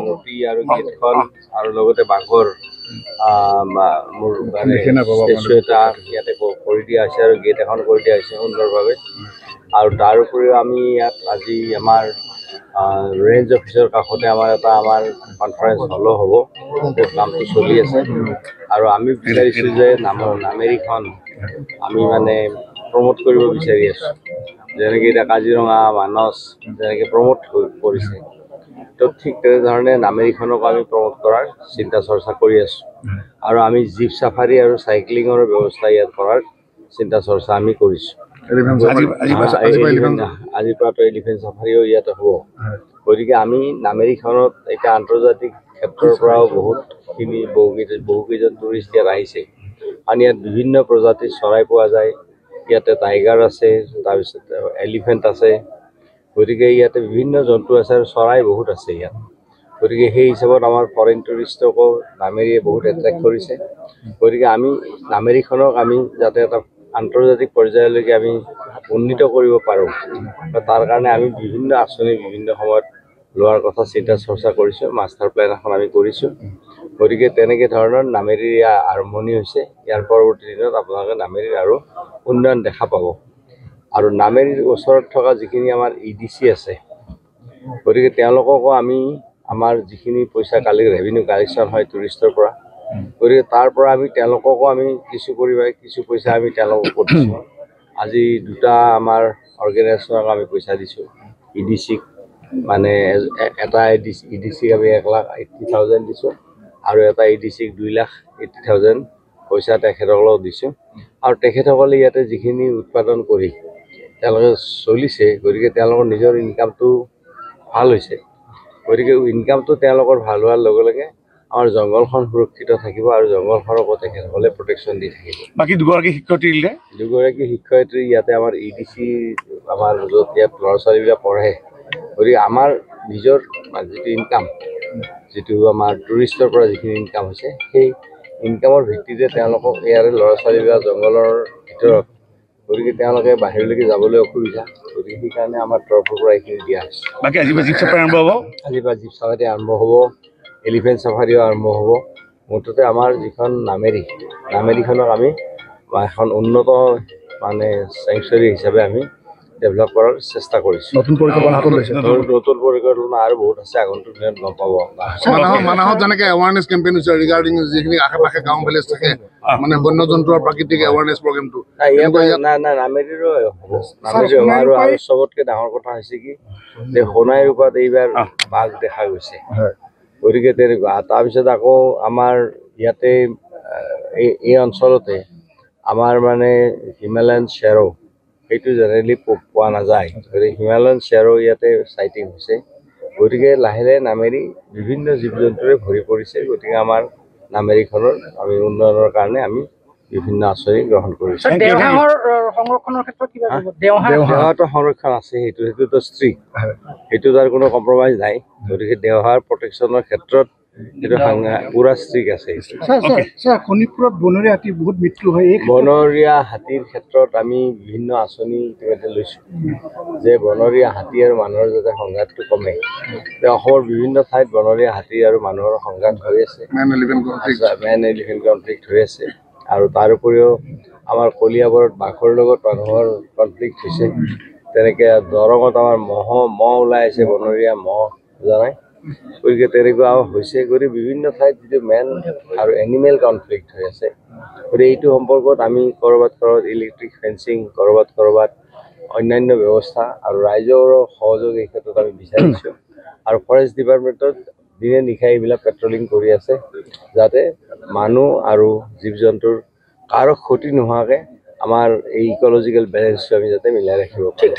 মূৰ্তি আৰু গেটখন আৰু লগতে বাঘৰ ষ্টেচু এটা ইয়াতে কৰি দিয়া হৈছে আৰু গেট এখন কৰি দিয়া হৈছে সুন্দৰভাৱে। আৰু তাৰ উপৰিও আমি ইয়াত আজি আমাৰ ৰেঞ্জ অফিচৰ কাষতে আমাৰ কনফাৰেঞ্চ হলো হ'ব, কামটো চলি আছে। আৰু আমি বিচাৰিছোঁ যে নামেৰিখন আমি মানে প্ৰমোট কৰিব বিচাৰি আছোঁ, যেনেকৈ এতিয়া কাজিৰঙা মানস যেনেকৈ প্ৰমোট কৰিছে, তো ঠিক তেনেধৰণে নামেৰিখনক আমি প্ৰমোট কৰাৰ চিন্তা চৰ্চা কৰি আছোঁ। আৰু আমি জীপ চাফাৰী আৰু চাইক্লিঙৰ ব্যৱস্থা ইয়াত কৰাৰ চিন্তা চৰ্চা আমি কৰিছোঁ। আজিৰ পৰাতো এলিফেণ্ট চাফাৰীও ইয়াতে হ'ব। গতিকে আমি নামেৰিখনত এতিয়া আন্তৰ্জাতিক ক্ষেত্ৰৰ পৰাও বহুকেইজন টুৰিষ্ট ইয়াত আহিছে, কাৰণ ইয়াত বিভিন্ন প্ৰজাতিৰ চৰাই পোৱা যায়। ইয়াতে টাইগাৰ আছে, তাৰপিছত এলিফেণ্ট আছে, গতিকে ইয়াতে বিভিন্ন জন্তু আছে আৰু চৰাই বহুত আছে ইয়াত। গতিকে সেই হিচাপত আমাৰ ফৰেইন টুৰিষ্টকো নামেৰিয়ে বহুত এট্ৰেক্ট কৰিছে। গতিকে আমি নামেৰিখনক আমি যাতে এটা আন্তৰ্জাতিক পৰ্যায়লৈকে আমি উন্নীত কৰিব পাৰোঁ, তাৰ কাৰণে আমি বিভিন্ন আঁচনি বিভিন্ন সময়ত লোৱাৰ কথা চিন্তা চৰ্চা কৰিছোঁ, মাষ্টাৰ প্লেন এখন আমি কৰিছোঁ। গতিকে তেনেকৈ ধৰণৰ নামেৰিৰ আৰম্ভণি হৈছে। ইয়াৰ পৰৱৰ্তী দিনত আপোনালোকে নামেৰিৰ আৰু উন্নয়ন দেখা পাব। আৰু নামেৰিৰ ওচৰত থকা যিখিনি আমাৰ EDC আছে, গতিকে তেওঁলোককো আমি আমাৰ যিখিনি পইচা ৰেভিনিউ কালেকশ্যন হয় টুৰিষ্টৰ পৰা, গতিকে তাৰ পৰা তেওঁলোককো আমি কিছু পইচা আমি তেওঁলোকক দিছোঁ। আজি দুটা আমাৰ অৰ্গেনাইজেশ্যনক আমি পইচা দিছোঁ। EDCক মানে এটা EDCক আমি 1,80,000 দিছোঁ আৰু এটা EDCক 2,80,000 পইচা তেখেতসকলক দিছোঁ। আৰু তেখেতসকলে ইয়াতে যিখিনি উৎপাদন কৰি তেওঁলোকে চলিছে, গতিকে তেওঁলোকৰ নিজৰ ইনকামটো ভাল হৈছে। গতিকে ইনকামটো তেওঁলোকৰ ভাল হোৱাৰ লগে লগে আমাৰ জংঘলখন সুৰক্ষিত থাকিব আৰু জংঘলখনকো তেখেতসকলে প্ৰটেকশ্যন দি থাকিব। বাকী দুগৰাকী শিক্ষয়িত্ৰী ইয়াতে আমাৰ EDC আমাৰ য'ত ইয়াত ল'ৰা ছোৱালীবিলাক পঢ়ে, গতিকে আমাৰ নিজৰ যিটো ইনকাম, যিটো আমাৰ টুৰিষ্টৰ পৰা যিখিনি ইনকাম হৈছে, সেই ইনকামৰ ভিত্তিতে তেওঁলোকক ইয়াৰে ল'ৰা ছোৱালীবিলাক জংঘলৰ ভিতৰত, গতিকে তেওঁলোকে বাহিৰলৈকে যাবলৈ অসুবিধা, গতিকে সেইকাৰণে আমাৰ তৰফৰ পৰা এইখিনি দিয়া হৈছে। বাকী আজিৰ পৰা জীপ চাফাৰী আৰম্ভ হ'ব, আৰম্ভ হ'ব, এলিফেণ্ট চাফাৰীও আৰম্ভ হ'ব। মুঠতে আমাৰ যিখন নামেৰিখনক আমি এখন উন্নত মানে চেংচুৰী হিচাপে আমি ডেভেলপ কৰাৰ চেষ্টা কৰিছোঁ। নতুন পৰিকল্পনা আৰু বহুত আছে, আগন্তুক দিনত গম পাব। মানাহত যেনেকৈ এৱাৰনেছ কেম্পেইন হৈছে ৰিগাৰ্ডিং যিখিনি আশে পাশে গাঁও ভিলেজ থাকে, মানে বন্য জন্তু আৰু প্ৰাকৃতিক এৱাৰনেছ প্ৰগ্ৰেমটো নামেৰিৰো হ'ব। আৰু চবতকৈ ডাঙৰ কথা হৈছে কি যে সোণাই ৰূপত এইবাৰ বাঘ দেখা গৈছে, গতিকে তেনেকুৱা। তাৰপিছত আকৌ আমাৰ ইয়াতে এই অঞ্চলতে আমাৰ মানে হিমালয়ান শ্বেৰো, সেইটো জেনেৰেলি পোৱা নাযায়, গতিকে হিমালয়ান শ্বেৰো ইয়াতে চাইটিং হৈছে। গতিকে লাহে লাহে নামেৰি বিভিন্ন জীৱ জন্তুৰে ভৰি পৰিছে। গতিকে আমাৰ নামেৰিখনৰ আমি উন্নয়নৰ কাৰণে আমি বিভিন্ন আঁচনি গ্ৰহণ কৰিছোঁ। দেওহাঁহটো সংৰক্ষণ আছে, সেইটোতো ষ্ট্ৰিক্ট, সেইটো তাৰ কোনো কম্প্ৰমাইজ নাই। গতিকে দেওহাঁহ প্ৰটেকশ্যনৰ ক্ষেত্ৰত সেইটো পুৰা ষ্ট্ৰিক্ট আছে। শোণিতপুৰত বনৰীয়া হাতী বহুত মৃত্যু হয়, বনৰীয়া হাতীৰ ক্ষেত্ৰত আমি বিভিন্ন আঁচনি ইতিমধ্যে লৈছোঁ যে বনৰীয়া হাতী আৰু মানুহৰ যাতে সংঘাতটো কমে। অসমৰ বিভিন্ন ঠাইত বনৰীয়া হাতী আৰু মানুহৰ সংঘাত হৈ আছে, মেন এলিফেণ্ট কনফ্লিক্ট হৈ আছে। আৰু তাৰ উপৰিও আমাৰ কলিয়াবৰত বাঘৰ লগত মানুহৰ কনফ্লিক্ট হৈছে। তেনেকৈ দৰঙত আমাৰ মহ ওলাই আছে, বনৰীয়া মহ জানাই। গতিকে তেনেকুৱাও হৈছে। গতিকে বিভিন্ন ঠাইত যিটো মেন আৰু এনিমেল কনফ্লিক্ট হৈ আছে, গতিকে এইটো সম্পৰ্কত আমি ক'ৰবাত ইলেক্ট্ৰিক ফেন্সিং, ক'ৰবাত অন্যান্য ব্যৱস্থা আৰু ৰাইজৰো সহযোগ এই ক্ষেত্ৰত আমি বিচাৰিছোঁ। আৰু ফৰেষ্ট ডিপাৰ্টমেণ্টত দিনে নিশাই এইবিলাক পেট্ৰলিং কৰি আছে, যাতে মানুহ আৰু জীৱ জন্তুৰ কাৰো ক্ষতি নোহোৱাকৈ আমাৰ এই ইক'লজিকেল বেলেঞ্চটো আমি যাতে মিলাই ৰাখিব পাৰোঁ।